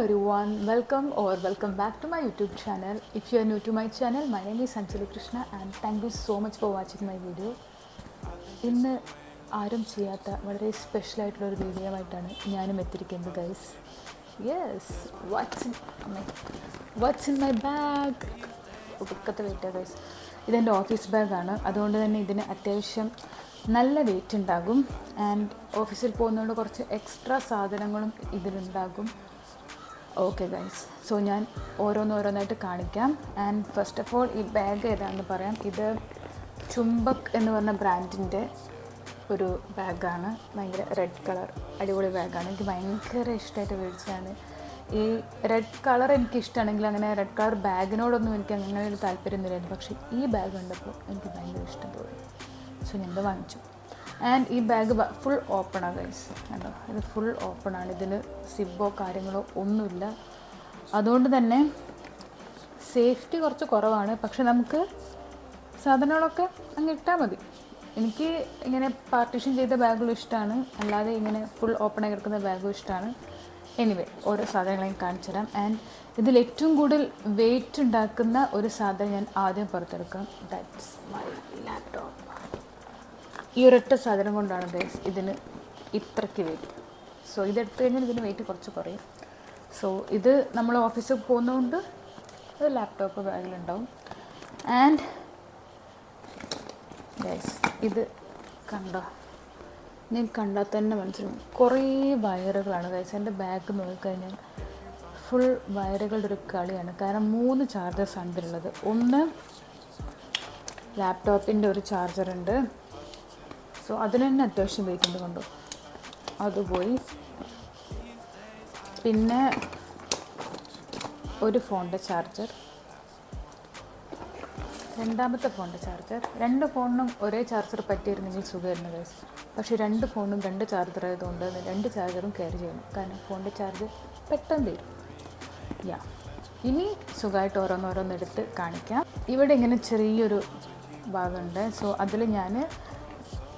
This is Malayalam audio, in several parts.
everyone, welcome back to my YouTube channel. If you are new to my channel, my name is Anjali Krishna and thank you so much for watching my video. ഇന്ന് ആരും ചെയ്യാത്ത വളരെ സ്പെഷ്യൽ ആയിട്ടുള്ളൊരു വീഡിയോ ആയിട്ടാണ് ഞാനും എത്തിയിരിക്കുന്നത് guys. Yes, what's in my bag? ഒടുക്കത്തെ വെയിറ്റാണ് ഗൈസ്. ഇതെൻ്റെ ഓഫീസ് ബാഗാണ്, അതുകൊണ്ട് തന്നെ ഇതിന് അത്യാവശ്യം നല്ല വെയിറ്റ് ഉണ്ടാകും. ആൻഡ് ഓഫീസിൽ പോകുന്നതുകൊണ്ട് കുറച്ച് എക്സ്ട്രാ സാധനങ്ങളും ഇതിലുണ്ടാകും. ഓക്കെ ഗൈസ്, സോ ഞാൻ ഓരോന്നായിട്ട് കാണിക്കാം. ആൻഡ് ഫസ്റ്റ് ഓഫ് ഓൾ ഈ ബാഗ് ഏതാണെന്ന് പറയാം. ഇത് ചുംബക് എന്ന് പറഞ്ഞ ബ്രാൻഡിൻ്റെ ഒരു ബാഗാണ്. ഭയങ്കര റെഡ് കളർ അടിപൊളി ബാഗാണ്. എനിക്ക് ഭയങ്കര ഇഷ്ടമായിട്ട് മേടിച്ചതാണ്. ഈ റെഡ് കളർ എനിക്കിഷ്ടമാണെങ്കിൽ അങ്ങനെ റെഡ് കളർ ബാഗിനോടൊന്നും എനിക്ക് അങ്ങനെ ഒരു താല്പര്യമൊന്നുമില്ലായിരുന്നു. പക്ഷേ ഈ ബാഗ് കണ്ടപ്പോൾ എനിക്ക് ഭയങ്കര ഇഷ്ടം തോന്നി. സോ ഞാൻ വാങ്ങിച്ചു. ആൻഡ് ഈ ബാഗ് ഫുൾ ഓപ്പണാണ് ഗൈസ്. കണ്ടോ, ഇത് ഫുൾ ഓപ്പണാണ്. ഇതിന് സിബോ കാര്യങ്ങളോ ഒന്നുമില്ല. അതുകൊണ്ട് തന്നെ സേഫ്റ്റി കുറച്ച് കുറവാണ്. പക്ഷെ നമുക്ക് സാധനങ്ങളൊക്കെ അങ്ങ് ഇട്ടാൽ മതി. എനിക്ക് ഇങ്ങനെ പാർട്ടീഷൻ ചെയ്ത ബാഗുകളും ഇഷ്ടമാണ്, അല്ലാതെ ഇങ്ങനെ ഫുൾ ഓപ്പണായി കിടക്കുന്ന ബാഗും ഇഷ്ടമാണ്. എനിവേ, ഓരോ സാധനങ്ങളെയും കാണിച്ചു തരാം. ആൻഡ് ഇതിൽ ഏറ്റവും കൂടുതൽ വെയിറ്റ് ഉണ്ടാക്കുന്ന ഒരു സാധനം ഞാൻ ആദ്യം പുറത്തെടുക്കാം. That's my laptop. ഈ ഒരൊറ്റ സാധനം കൊണ്ടാണ് ഗൈസ് ഇതിന് ഇത്രയ്ക്ക് വെയിറ്റ്. സോ ഇതെടുത്തു കഴിഞ്ഞാൽ ഇതിന് വെയിറ്റ് കുറച്ച് കുറയും. സോ ഇത് നമ്മൾ ഓഫീസിൽ പോകുന്നതുകൊണ്ട് ഒരു ലാപ്ടോപ്പ് ബാഗിലുണ്ടാവും. ആൻഡ് ഗൈസ്, ഇത് കണ്ടോ, ഞാൻ കണ്ടാൽ തന്നെ മനസ്സിലാവും കുറേ വയറുകളാണ് ഗൈസ്. എൻ്റെ ബാഗ് നോക്കിക്കഴിഞ്ഞാൽ ഫുൾ വയറുകളുടെ ഒരു കളിയാണ്. കാരണം 3 ചാർജേഴ്സാണ് ഇതിലുള്ളത്. ഒന്ന് ലാപ്ടോപ്പിൻ്റെ ഒരു ചാർജറുണ്ട്. സോ അതിന് തന്നെ അത്യാവശ്യം വെയിറ്റ് ഉണ്ട്. കൊണ്ടു അതുപോയി. പിന്നെ ഒരു ഫോണിൻ്റെ ചാർജർ, രണ്ടാമത്തെ ഫോണിൻ്റെ ചാർജർ. 2 ഫോണിനും ഒരേ ചാർജർ പറ്റിയിരുന്നെങ്കിൽ സുഖമായിരുന്നു ഗൈസ്. പക്ഷേ 2 ഫോണും 2 ചാർജർ ആയതുകൊണ്ട് 2 ചാർജറും കെയർ ചെയ്യണം. കാരണം ഫോണിൻ്റെ ചാർജ് പെട്ടെന്ന് തീരും. ഇനി സുഖമായിട്ട് ഓരോന്നോരോന്നെടുത്ത് കാണിക്കാം. ഇവിടെ ഇങ്ങനെ ചെറിയൊരു ഭാഗമുണ്ട്. സോ അതിൽ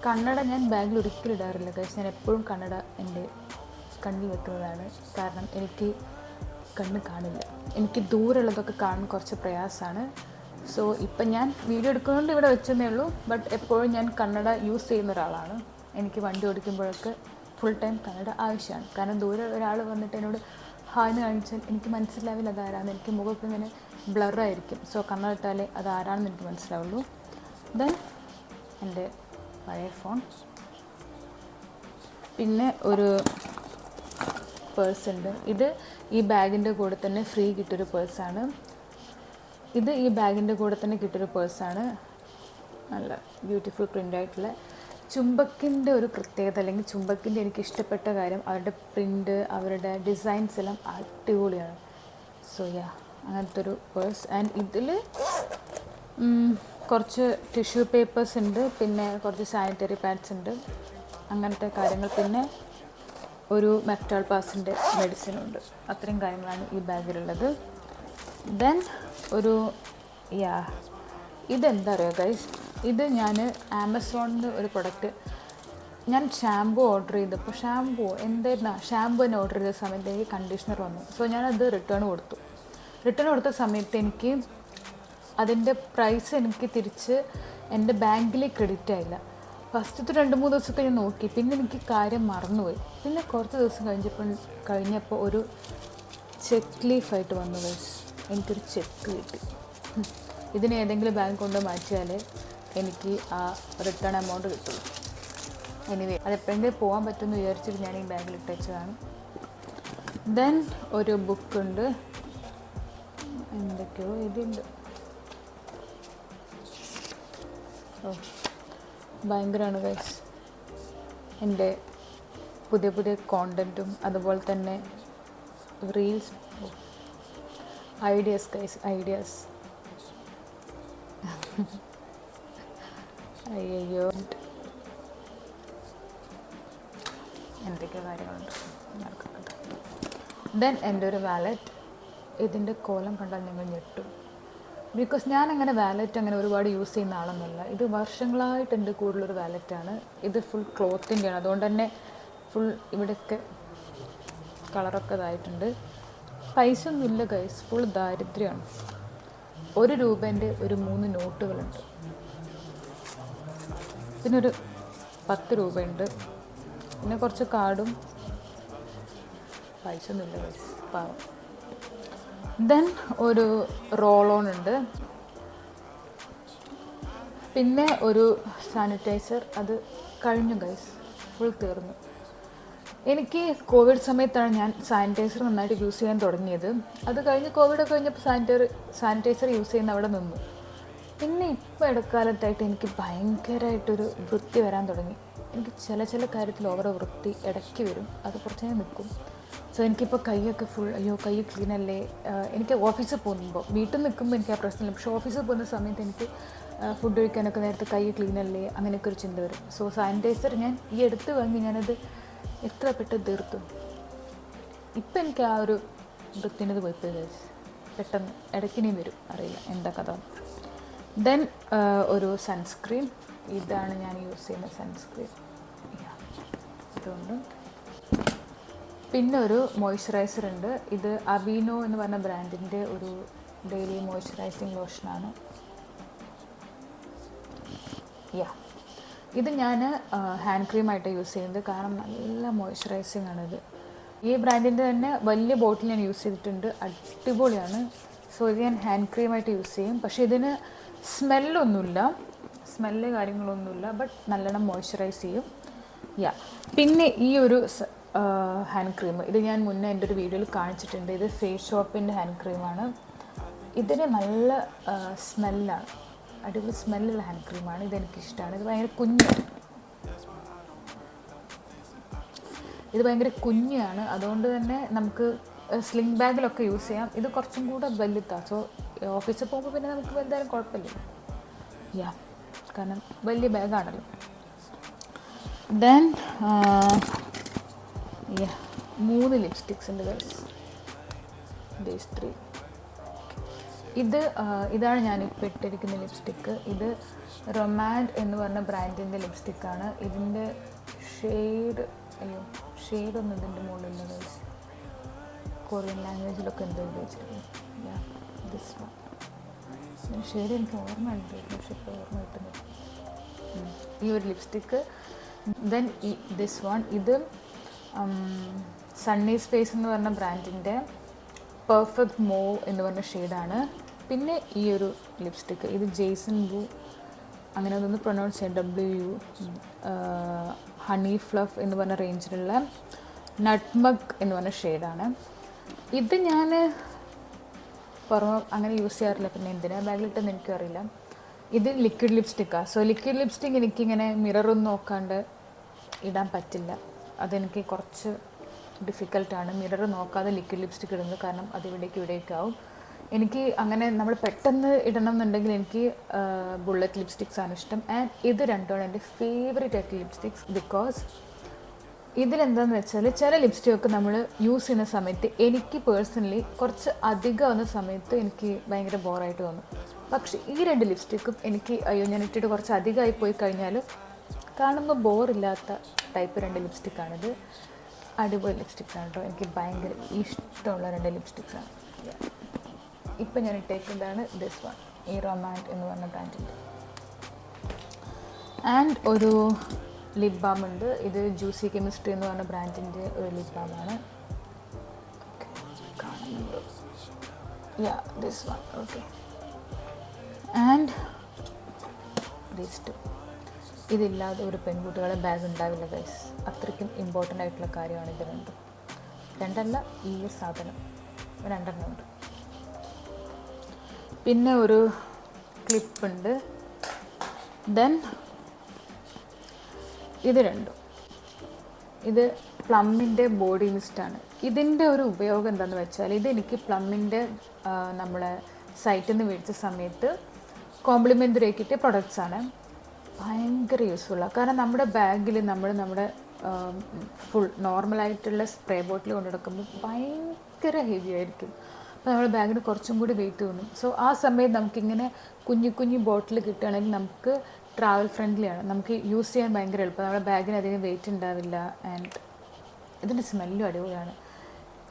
കണ്ണട ഞാൻ ബാഗിൽ ഒരിക്കലും ഇടാറില്ല ഗൈസ്. ഞാൻ എപ്പോഴും കണ്ണട എൻ്റെ കണ്ണിൽ വെക്കുന്നതാണ്. കാരണം എനിക്ക് കണ്ണ് കാണില്ല. എനിക്ക് ദൂരമുള്ളതൊക്കെ കാണാൻ കുറച്ച് പ്രയാസമാണ്. സോ ഇപ്പം ഞാൻ വീഡിയോ എടുക്കുന്നതുകൊണ്ട് ഇവിടെ വെച്ചതേ ഉള്ളൂ. ബട്ട് എപ്പോഴും ഞാൻ കണ്ണട യൂസ് ചെയ്യുന്ന ഒരാളാണ്. എനിക്ക് വണ്ടി ഓടിക്കുമ്പോഴൊക്കെ ഫുൾ ടൈം കണ്ണട ആവശ്യമാണ്. കാരണം ദൂരെ ഒരാൾ വന്നിട്ട് എന്നോട് ഹായ്ന്ന് കാണിച്ചാൽ എനിക്ക് മനസ്സിലാവില്ല അതാരാന്ന്. എനിക്ക് മുഖമൊക്കെ ഇങ്ങനെ ബ്ലറായിരിക്കും. സോ കണ്ണട ഇട്ടാലേ അതാരാണെന്ന് എനിക്ക് മനസ്സിലാവുള്ളൂ. ദെൻ എൻ്റെ പഴയ ഫോൺ, പിന്നെ ഒരു പേഴ്സുണ്ട്. ഇത് ഈ ബാഗിൻ്റെ കൂടെ തന്നെ ഫ്രീ കിട്ടിയൊരു പേഴ്സാണ്. ഇത് ഈ ബാഗിൻ്റെ കൂടെ തന്നെ കിട്ടിയൊരു പേഴ്സാണ്. നല്ല ബ്യൂട്ടിഫുൾ പ്രിൻ്റായിട്ടുള്ള. ചുംബക്കിൻ്റെ ഒരു പ്രത്യേകത, അല്ലെങ്കിൽ ചുംബക്കിൻ്റെ എനിക്ക് ഇഷ്ടപ്പെട്ട കാര്യം അവരുടെ പ്രിൻ്റ്, അവരുടെ ഡിസൈൻസ് എല്ലാം അടിപൊളിയാണ്. സോ അങ്ങനത്തെ ഒരു പേഴ്സ്. ആൻഡ് ഇതിൽ കുറച്ച് ടിഷ്യൂ പേപ്പേഴ്സ് ഉണ്ട്, പിന്നെ കുറച്ച് സാനിറ്ററി പാഡ്സ് ഉണ്ട്, അങ്ങനത്തെ കാര്യങ്ങൾ. പിന്നെ ഒരു മെഫ്റ്റാൾ പാസിൻ്റെ മെഡിസിനുണ്ട്. അത്രയും കാര്യങ്ങളാണ് ഈ ബാഗിലുള്ളത്. ദെൻ ഇതെന്താ പറയുക ഗൈസ്, ഇത് ഞാൻ ആമസോണിൻ്റെ ഒരു പ്രൊഡക്റ്റ്. ഞാൻ ഷാമ്പു ഓർഡർ ചെയ്തപ്പോൾ ഷാമ്പു തന്നെ ഓർഡർ ചെയ്ത സമയത്ത് എനിക്ക് കണ്ടീഷണർ വന്നു. സോ ഞാനത് റിട്ടേൺ കൊടുത്ത സമയത്ത് എനിക്ക് അതിൻ്റെ പ്രൈസ് എനിക്ക് തിരിച്ച് എൻ്റെ ബാങ്കിൽ ക്രെഡിറ്റ് ആയില്ല. ഫസ്റ്റത്തെ 2-3 ദിവസമൊക്കെ ഞാൻ നോക്കി. പിന്നെ എനിക്ക് കാര്യം മറന്നുപോയി. പിന്നെ കുറച്ച് ദിവസം കഴിഞ്ഞപ്പോൾ ഒരു ചെക്ക് ലീഫായിട്ട് വന്നു ഗൈസ്. എനിക്കൊരു ചെക്ക് കിട്ടി. ഇതിന് ഏതെങ്കിലും ബാങ്ക് കൊണ്ട് മാറ്റിയാലേ എനിക്ക് ആ റിട്ടേൺ എമൗണ്ട് കിട്ടുള്ളൂ. എനിവേ, അതെപ്പോഴെങ്കിലും പോകാൻ പറ്റുമെന്ന് വിചാരിച്ചിട്ട് ഞാൻ ഈ ബാഗിൽ ഇട്ട് വെച്ചതാണ്. ദെൻ ഒരു ബുക്കുണ്ട്. എന്തൊക്കെയോ ഇതുണ്ട്. ഭയങ്കരമാണ് ഗൈസ്. എൻ്റെ പുതിയ കോണ്ടൻറ്റും അതുപോലെ തന്നെ റീൽസ്, ഐഡിയാസ് ഗൈസ്, ഐഡിയാസ്. അയ്യോ, എന്തൊക്കെ കാര്യങ്ങളുണ്ട് നടക്കുന്നത്. ദെൻ എൻ്റെ ഒരു വാലറ്റ്. ഇതിൻ്റെ കോലം കണ്ടാൽ നിങ്ങൾ ഞെട്ടും. ബിക്കോസ് ഞാനങ്ങനെ വാലറ്റ് അങ്ങനെ ഒരുപാട് യൂസ് ചെയ്യുന്ന ആളൊന്നുമല്ല. ഇത് വർഷങ്ങളായിട്ട് എൻ്റെ കൂടുതലൊരു വാലറ്റാണ്. ഇത് ഫുൾ ക്ലോത്തിൻ്റെയാണ്. അതുകൊണ്ട് തന്നെ ഫുൾ ഇവിടെയൊക്കെ കളറൊക്കെ ഇതായിട്ടുണ്ട്. പൈസ ഒന്നുമില്ല ഗൈസ്, ഫുൾ ദാരിദ്ര്യമാണ്. 1 രൂപേൻ്റെ ഒരു 3 നോട്ടുകളുണ്ട്, പിന്നെ ഒരു 10 രൂപയുണ്ട്, പിന്നെ കുറച്ച് കാർഡും. പൈസ ഒന്നുമില്ല ഗൈസ്, പാവം. ദെൻ ഒരു റോൾ ഓൺ ഉണ്ട്, പിന്നെ ഒരു സാനിറ്റൈസർ. അത് കഴിഞ്ഞു ഗൈസ്, ഫുൾ തീർന്നു. എനിക്ക് കോവിഡ് സമയത്താണ് ഞാൻ സാനിറ്റൈസർ നന്നായിട്ട് യൂസ് ചെയ്യാൻ തുടങ്ങിയത്. അത് കഴിഞ്ഞ് കോവിഡൊക്കെ കഴിഞ്ഞപ്പോൾ സാനിറ്റൈസർ യൂസ് ചെയ്യുന്ന അവിടെ നിന്നു. പിന്നെ ഇപ്പോൾ ഇടക്കാലത്തായിട്ട് എനിക്ക് ഭയങ്കരമായിട്ടൊരു വൃത്തി വരാൻ തുടങ്ങി. എനിക്ക് ചില കാര്യത്തിൽ ഓവർ വൃത്തി ഇടയ്ക്ക് വരും, അത് കുറച്ച് നേരം നിൽക്കും. സോ എനിക്കിപ്പോൾ കൈയൊക്കെ ഫുൾ കൈ ക്ലീൻ അല്ലേ. എനിക്ക് ഓഫീസിൽ പോകുമ്പോൾ, വീട്ടിൽ നിൽക്കുമ്പോൾ എനിക്ക് ആ പ്രശ്നമില്ല, പക്ഷേ ഓഫീസിൽ പോകുന്ന സമയത്ത് എനിക്ക് ഫുഡ് കഴിക്കാനൊക്കെ നേരത്തെ കൈ ക്ലീൻ അല്ലേ അങ്ങനെയൊക്കെ ഒരു ചിന്ത വരും. സോ സാനിറ്റൈസർ ഞാൻ ഈ അടുത്ത് വാങ്ങി, ഞാനത് എത്ര പെട്ടെന്ന് തീർത്തു. ഇപ്പം എനിക്ക് ആ ഒരു വൃത്തിൻ്റെത് പോയിപ്പോയി പെട്ടെന്ന്. ഇടയ്ക്കിനിയും വരും, അറിയില്ല എന്താ കഥ. ദെൻ ഒരു സൺസ്ക്രീൻ, ഇതാണ് ഞാൻ യൂസ് ചെയ്യുന്ന സൺസ്ക്രീൻ, ഇതുകൊണ്ട്. പിന്നെ ഒരു മോയ്സ്ചറൈസർ ഉണ്ട്, ഇത് അബീനോ എന്ന് പറഞ്ഞ ബ്രാൻഡിൻ്റെ ഒരു ഡെയിലി മോയ്സ്ചറൈസിങ് ലോഷനാണ്. ഇത് ഞാൻ ഹാൻഡ് ക്രീമായിട്ട് യൂസ് ചെയ്യുന്നത്, കാരണം നല്ല മോയ്സ്ചറൈസിങ് ആണിത്. ഈ ബ്രാൻഡിൻ്റെ തന്നെ വലിയ ബോട്ടിൽ ഞാൻ യൂസ് ചെയ്തിട്ടുണ്ട്, അടിപൊളിയാണ്. സോ ഇത് ഞാൻ ഹാൻഡ് ക്രീമായിട്ട് യൂസ് ചെയ്യും. പക്ഷേ ഇതിന് സ്മെല്ല് കാര്യങ്ങളൊന്നുമില്ല, ബട്ട് നല്ലോണം മോയ്സ്ചറൈസ് ചെയ്യും. പിന്നെ ഈ ഒരു ഹാൻഡ് ക്രീം, ഇത് ഞാൻ മുന്നേ എൻ്റെ ഒരു വീഡിയോയിൽ കാണിച്ചിട്ടുണ്ട്. ഇത് ഫേസ് ഷോപ്പിൻ്റെ ഹാൻഡ് ക്രീമാണ്. ഇതിന് നല്ല സ്മെല്ലാണ്, അടിപൊളി സ്മെല്ലുള്ള ഹാൻഡ് ക്രീമാണ്. ഇതെനിക്കിഷ്ടമാണ്. ഇത് ഭയങ്കര കുഞ്ഞാണ്, അതുകൊണ്ട് തന്നെ നമുക്ക് സ്ലിംഗ് ബാഗിലൊക്കെ യൂസ് ചെയ്യാം. ഇത് കുറച്ചും കൂടെ വലുതാണ്. സോ ഓഫീസിൽ പോകുമ്പോൾ പിന്നെ നമുക്ക് എന്തായാലും കുഴപ്പമില്ല, കാരണം വലിയ ബാഗാണല്ലോ. ദെൻ 3 ലിപ്സ്റ്റിക്സ് ഉണ്ട് ഗൈസ്, ദീസ് 3. ഇതാണ് ഞാനിപ്പോൾ ഇട്ടിരിക്കുന്ന ലിപ്സ്റ്റിക്ക്. ഇത് റൊമാൻഡ് എന്ന് പറഞ്ഞ ബ്രാൻഡിൻ്റെ ലിപ്സ്റ്റിക്കാണ്. ഇതിൻ്റെ ഷെയ്ഡൊന്നും ഇതിൻ്റെ മുകളിലില്ല ഗൈസ്. കൊറിയൻ ലാംഗ്വേജിലൊക്കെ എന്തോ ഉപയോഗിച്ചിരിക്കുന്നു. ദിസ് വൺ ഷെയ്ഡ് എനിക്ക് ഓർമ്മ ഉണ്ട്, പക്ഷെ ഇപ്പോൾ ഓർമ്മ കിട്ടുന്നില്ല. ഈ ഒരു ലിപ്സ്റ്റിക്ക്. ദെൻ ദിസ് വൺ, ഇത് സണ്ണീസ് ഫേസ് എന്ന് പറഞ്ഞ ബ്രാൻഡിൻ്റെ പെർഫെക്റ്റ് മൂവ് എന്ന് പറഞ്ഞ ഷെയ്ഡാണ്. പിന്നെ ഈ ഒരു ലിപ്സ്റ്റിക്ക്, ഇത് ജെയ്സൺ ബ്ലൂ, അങ്ങനെ അതൊന്ന് പ്രൊനൗൺസ് ചെയ്യാം, WU ഹണി ഫ്ലഫ് എന്ന് പറഞ്ഞ റേഞ്ചിലുള്ള നട്ട്മഗ് എന്ന് പറഞ്ഞ ഷെയ്ഡാണ്. ഇത് ഞാൻ അങ്ങനെ യൂസ് ചെയ്യാറില്ല, പിന്നെ എന്തിനാ ബാഗിലിട്ടെന്ന് എനിക്കറിയില്ല. ഇത് ലിക്വിഡ് ലിപ്സ്റ്റിക്കാണ്. സോ ലിക്വിഡ് ലിപ്സ്റ്റിക്ക് എനിക്കിങ്ങനെ മിററൊന്നും നോക്കാണ്ട് ഇടാൻ പറ്റില്ല, അതെനിക്ക് കുറച്ച് ഡിഫിക്കൽട്ടാണ് മിറർ നോക്കാതെ ലിക്വിഡ് ലിപ്സ്റ്റിക്ക് ഇടുന്നത്, കാരണം അത് ഇവിടേക്കാവും. എനിക്ക് അങ്ങനെ നമ്മൾ പെട്ടെന്ന് ഇടണം എന്നുണ്ടെങ്കിൽ എനിക്ക് ബുള്ളറ്റ് ലിപ്സ്റ്റിക്സാണ് ഇഷ്ടം. ആൻഡ് ഇത് രണ്ടുമാണ് എൻ്റെ ഫേവറേറ്റ് ആയിട്ടുള്ള ലിപ്സ്റ്റിക്സ്. ബിക്കോസ് ഇതിലെന്താണെന്ന് വെച്ചാൽ ചില ലിപ്സ്റ്റിക്കൊക്കെ നമ്മൾ യൂസ് ചെയ്യുന്ന സമയത്ത് എനിക്ക് പേഴ്സണലി കുറച്ച് അധികം ആവുന്ന സമയത്ത് എനിക്ക് ഭയങ്കര ബോറായിട്ട് തോന്നും. പക്ഷേ ഈ 2 ലിപ്സ്റ്റിക്കും എനിക്ക് ഞാൻ ഇട്ടിട്ട് കുറച്ച് അധികമായി പോയി കഴിഞ്ഞാൽ കാണുമ്പോൾ ബോറില്ലാത്ത ടൈപ്പ് 2 ലിപ്സ്റ്റിക്കാണിത്. അടിപൊളി ലിപ്സ്റ്റിക്സാണ് കേട്ടോ, എനിക്ക് ഭയങ്കര ഇഷ്ടമുള്ള 2 ലിപ്സ്റ്റിക്സാണ്. ഇപ്പം ഞാൻ ഇട്ടേക്കുന്നതാണ് ദിസ് വൺ, ഈ റൊമാൻഡ് എന്ന് പറഞ്ഞ ബ്രാൻഡിൻ്റെ. ആൻഡ് ഒരു ലിപ് ബാം ഉണ്ട്, ഇത് ജ്യൂസി കെമിസ്ട്രി എന്ന് പറഞ്ഞ ബ്രാൻഡിൻ്റെ ഒരു ലിപ് ബാമാണ്. This one, okay. And these 2. ഇതില്ലാതെ ഒരു പെൺകുട്ടികളുടെ ബാഗ് ഉണ്ടാവില്ല ഗൈസ്, അത്രയ്ക്കും ഇമ്പോർട്ടൻ്റ് ആയിട്ടുള്ള കാര്യമാണ് ഇത് രണ്ടും. 2 അല്ല, ഈ സാധനം 2 ഉണ്ട്. പിന്നെ ഒരു ക്ലിപ്പുണ്ട്. ദെൻ ഇത് 2. ഇത് പ്ലമ്മിൻ്റെ ബോഡി മിസ്റ്റാണ്. ഇതിൻ്റെ ഒരു ഉപയോഗം എന്താണെന്ന് വെച്ചാൽ, ഇതെനിക്ക് പ്ലമ്മിൻ്റെ നമ്മളെ സൈറ്റിൽ നിന്ന് മേടിച്ച സമയത്ത് കോംപ്ലിമെൻ്ററി കിട്ടിയ പ്രൊഡക്ട്സാണ്. ഭയങ്കര യൂസ്ഫുള്ളാണ്, കാരണം നമ്മുടെ ബാഗിൽ നമ്മുടെ ഫുൾ നോർമലായിട്ടുള്ള സ്പ്രേ ബോട്ടിൽ കൊണ്ടു നടക്കുമ്പോൾ ഭയങ്കര ഹെവി ആയിരിക്കും. അപ്പോൾ നമ്മുടെ ബാഗിന് കുറച്ചും കൂടി വെയിറ്റ് തോന്നും. സോ ആ സമയത്ത് നമുക്കിങ്ങനെ കുഞ്ഞു ബോട്ടിൽ കിട്ടുകയാണെങ്കിൽ നമുക്ക് ട്രാവൽ ഫ്രണ്ട്ലിയാണ്, നമുക്ക് യൂസ് ചെയ്യാൻ ഭയങ്കര എളുപ്പം. നമ്മുടെ ബാഗിന് അധികം വെയിറ്റ് ഉണ്ടാവില്ല. ആൻഡ് ഇതിൻ്റെ സ്മെല്ലും അടിപൊളിയാണ്.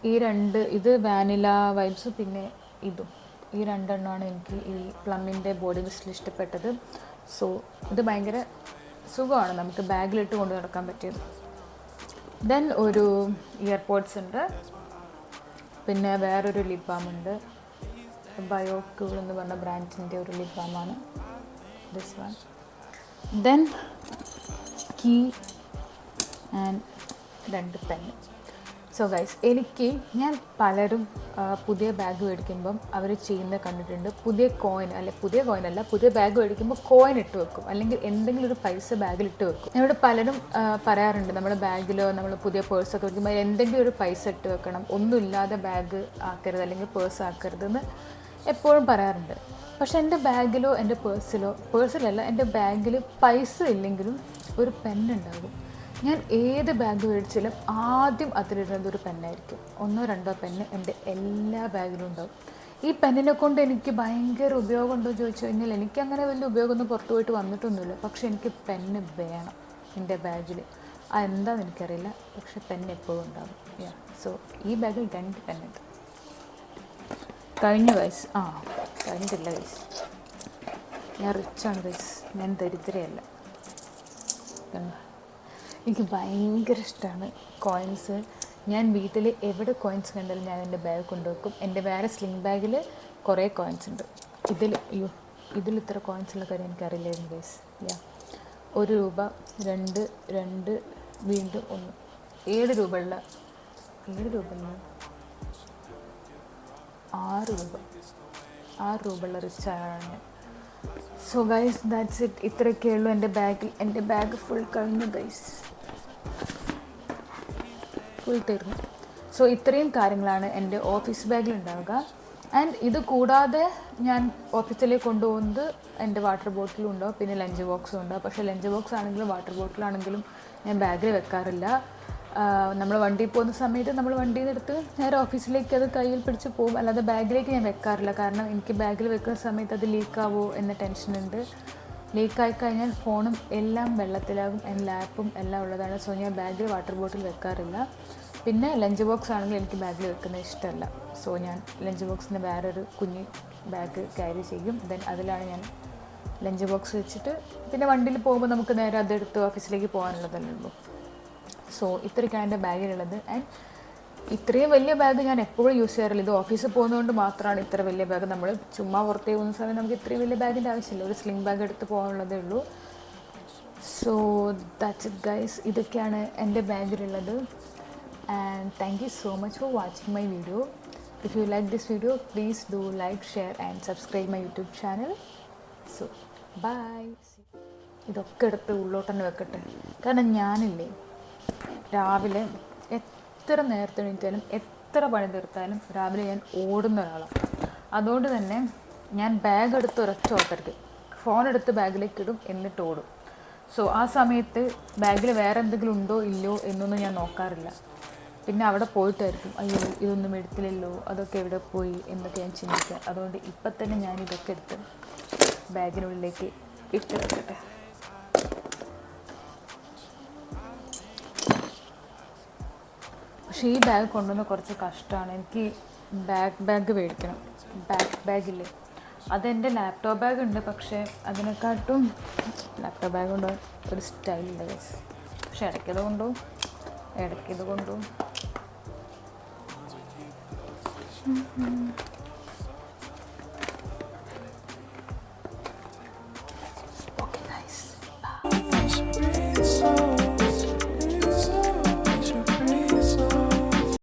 ഈ രണ്ട് ഇത് വാനില വൈബ്സും പിന്നെ ഇതും, ഈ രണ്ടെണ്ണമാണ് എനിക്ക് ഈ പ്ലമ്മിൻ്റെ ബോഡി മിസ്റ്റിൽ ഇഷ്ടപ്പെട്ടത്. സോ ഇത് ഭയങ്കര സുഖമാണ്, നമുക്ക് ബാഗിലിട്ട് കൊണ്ട് നടക്കാൻ പറ്റിയത്. ദെൻ ഒരു ഇയർപോഡ്സ് ഉണ്ട്, പിന്നെ വേറൊരു ലിപ് ബാം ഉണ്ട്, ബയോക്യൂൾ എന്ന് പറഞ്ഞ ബ്രാൻഡിൻ്റെ ഒരു ലിപ് ബാമാണ് this one. Then key and 2 പെന്ന്. സോ ഗൈസ്, ഞാൻ പലരും പുതിയ ബാഗ് മേടിക്കുമ്പം അവർ ചെയ്യുന്നത് കണ്ടിട്ടുണ്ട്. പുതിയ കോയിൻ അല്ല, പുതിയ ബാഗ് മേടിക്കുമ്പോൾ കോയിൻ ഇട്ട് വെക്കും, അല്ലെങ്കിൽ എന്തെങ്കിലും ഒരു പൈസ ബാഗിലിട്ട് വെക്കും. എന്നോട് പലരും പറയാറുണ്ട്, നമ്മുടെ ബാഗിലോ നമ്മൾ പുതിയ പേഴ്സൊക്കെ വയ്ക്കുമ്പോൾ എന്തെങ്കിലും ഒരു പൈസ ഇട്ട് വെക്കണം, ഒന്നുമില്ലാതെ ബാഗ് ആക്കരുത് അല്ലെങ്കിൽ പേഴ്സ് ആക്കരുതെന്ന് എപ്പോഴും പറയാറുണ്ട്. പക്ഷെ എൻ്റെ ബാഗിലോ എൻ്റെ പേഴ്സിലല്ല, എൻ്റെ ബാഗിൽ പൈസ ഇല്ലെങ്കിലും ഒരു പെന്നുണ്ടാകും. ഞാൻ ഏത് ബാഗ് മേടിച്ചാലും ആദ്യം അതിലിടുന്നത് ഒരു പെന്നായിരിക്കും. 1-2 പെന്ന് എൻ്റെ എല്ലാ ബാഗിലും ഉണ്ടാവും. ഈ പെന്നിനെ കൊണ്ട് എനിക്ക് ഭയങ്കര ഉപയോഗമുണ്ടോ എന്ന് ചോദിച്ചു കഴിഞ്ഞാൽ എനിക്കങ്ങനെ വലിയ ഉപയോഗമൊന്നും പുറത്തു പോയിട്ട് വന്നിട്ടൊന്നുമില്ല. പക്ഷേ എനിക്ക് പെന്ന് വേണം എൻ്റെ ബാഗിൽ. അതെന്താണെന്ന് എനിക്കറിയില്ല, പക്ഷെ പെന്ന് എപ്പോഴും ഉണ്ടാകും. സോ ഈ ബാഗിൽ 2 പെന്നുണ്ട്. കഴിഞ്ഞിട്ടില്ല ഗൈസ്, ഞാൻ റിച്ചാണ് ഗൈസ്, ഞാൻ ദരിദ്രയല്ല. എനിക്ക് ഭയങ്കര ഇഷ്ടമാണ് കോയിൻസ്. ഞാൻ വീട്ടിൽ എവിടെ കോയിൻസ് കണ്ടാലും ഞാൻ എൻ്റെ ബാഗ് കൊണ്ടുവെക്കും. എൻ്റെ വേറെ സ്ലിംഗ് ബാഗിൽ കുറേ കോയിൻസ് ഉണ്ട്. ഇതിൽ ഇത്ര കോയിൻസ് ഉള്ള കാര്യം എനിക്കറിയില്ലായിരുന്നു ഗൈസ്. 1 രൂപ, 2, വീണ്ടും 1, 7 രൂപയുള്ള 6 രൂപയുള്ള റിച്ചാണ് ഞാൻ. So guys, that's it. ഇത്രയൊക്കെ ഉള്ളൂ എൻ്റെ ബാഗിൽ. എൻ്റെ ബാഗ് ഫുൾ കഴിഞ്ഞു ഗൈസ്, ഫുൾ തീർന്നു. സോ ഇത്രയും കാര്യങ്ങളാണ് എൻ്റെ ഓഫീസ് ബാഗിൽ ഉണ്ടാവുക. ആൻഡ് ഇത് കൂടാതെ ഞാൻ ഓഫീസിലേക്ക് കൊണ്ടുപോകുന്നത് എൻ്റെ വാട്ടർ ബോട്ടിലും ഉണ്ടാവും, പിന്നെ ലഞ്ച് ബോക്സും ഉണ്ടാവും. പക്ഷേ ലഞ്ച് ബോക്സ് ആണെങ്കിലും വാട്ടർ ബോട്ടിലാണെങ്കിലും ഞാൻ ബാഗിൽ വെക്കാറില്ല. നമ്മൾ വണ്ടിയിൽ പോകുന്ന സമയത്ത് നമ്മൾ വണ്ടിയിൽ നിന്ന് എടുത്ത് നേരെ ഓഫീസിലേക്ക് അത് കയ്യിൽ പിടിച്ച് പോകും, അല്ലാതെ ബാഗിലേക്ക് ഞാൻ വെക്കാറില്ല. കാരണം എനിക്ക് ബാഗിൽ വെക്കുന്ന സമയത്ത് അത് ലീക്കാവോ എന്ന ടെൻഷനുണ്ട്. ലീക്കായി കഴിഞ്ഞാൽ ഫോണും എല്ലാം വെള്ളത്തിലാകും, എൻ്റെ ലാപ്പും എല്ലാം ഉള്ളതാണ്. സോ ഞാൻ ബാഗിൽ വാട്ടർ ബോട്ടിൽ വെക്കാറില്ല. പിന്നെ ലഞ്ച് ബോക്സ് ആണെങ്കിൽ എനിക്ക് ബാഗിൽ വെക്കുന്നത് ഇഷ്ടമല്ല. സോ ഞാൻ ലഞ്ച് ബോക്സിന് വേറൊരു കുഞ്ഞ് ബാഗ് ക്യാരി ചെയ്യും. ദെൻ അതിലാണ് ഞാൻ ലഞ്ച് ബോക്സ് വെച്ചിട്ട്, പിന്നെ വണ്ടിയിൽ പോകുമ്പോൾ നമുക്ക് നേരെ അതെടുത്ത് ഓഫീസിലേക്ക് പോകാനുള്ളതല്ലേ ഉള്ളൂ. സോ ഇത്രയൊക്കെയാണ് എൻ്റെ ബാഗിലുള്ളത്. ആൻഡ് ഇത്രയും വലിയ ബാഗ് ഞാൻ എപ്പോഴും യൂസ് ചെയ്യാറില്ല. ഇത് ഓഫീസിൽ പോകുന്നതുകൊണ്ട് മാത്രമാണ് ഇത്ര വലിയ ബാഗ്. നമ്മൾ ചുമ്മാ പുറത്തേക്ക് പോകുന്ന സമയത്ത് നമുക്ക് ഇത്രയും വലിയ ബാഗിൻ്റെ ആവശ്യമില്ല, ഒരു സ്ലിംഗ് ബാഗ് എടുത്ത് പോകാനുള്ളതേ ഉള്ളൂ. സോ ദാറ്റ്സ് ഇറ്റ് ഗൈസ്, ഇതൊക്കെയാണ് എൻ്റെ ബാഗിലുള്ളത്. And thank you so much for watching my video. If you like this video, please do like, share and subscribe my YouTube channel. So bye. ഇതൊക്കെ എടുത്ത് ഉള്ളോട്ട് തന്നെ വെക്കട്ടെ. കാരണം ഞാനില്ലേ, രാവിലെ എത്ര നേരത്തെ എണീറ്റാലും എത്ര പണി തീർത്താലും രാവിലെ ഞാൻ ഓടുന്ന ഒരാളാണ്. അതുകൊണ്ട് തന്നെ ഞാൻ ബാഗ് എടുത്ത് ഒരൊറ്റ ഓട്ടരുത്, ഫോൺ എടുത്ത് ബാഗിലേക്ക് ഇടും, എന്നിട്ട് ഓടും. സോ ആ സമയത്ത് ബാഗിൽ വേറെ എന്തെങ്കിലും ഉണ്ടോ ഇല്ലയോ എന്നൊന്നും ഞാൻ നോക്കാറില്ല. പിന്നെ അവിടെ പോയിട്ടായിരിക്കും അയ്യോ ഇതൊന്നും എടുത്തില്ലല്ലോ, അതൊക്കെ എവിടെ പോയി എന്നൊക്കെ ഞാൻ ചിന്തിക്കുക. അതുകൊണ്ട് ഇപ്പം തന്നെ ഞാൻ ഇതൊക്കെ എടുത്ത് ബാഗിനുള്ളിലേക്ക് ഇട്ട് വെക്കട്ടെ. പക്ഷേ ഈ ബാഗ് കൊണ്ടുവന്ന് കുറച്ച് കഷ്ടമാണ്. എനിക്ക് ബാഗ് മേടിക്കണം. ബാഗില്ലേ, അതെൻ്റെ ലാപ്ടോപ്പ് ബാഗ് ഉണ്ട്, പക്ഷേ അതിനെക്കാട്ടും ലാപ്ടോപ്പ് ബാഗ് കൊണ്ട് ഒരു സ്റ്റൈലുണ്ട് ഗൈസ്. പക്ഷെ ഇടയ്ക്കത് കൊണ്ടും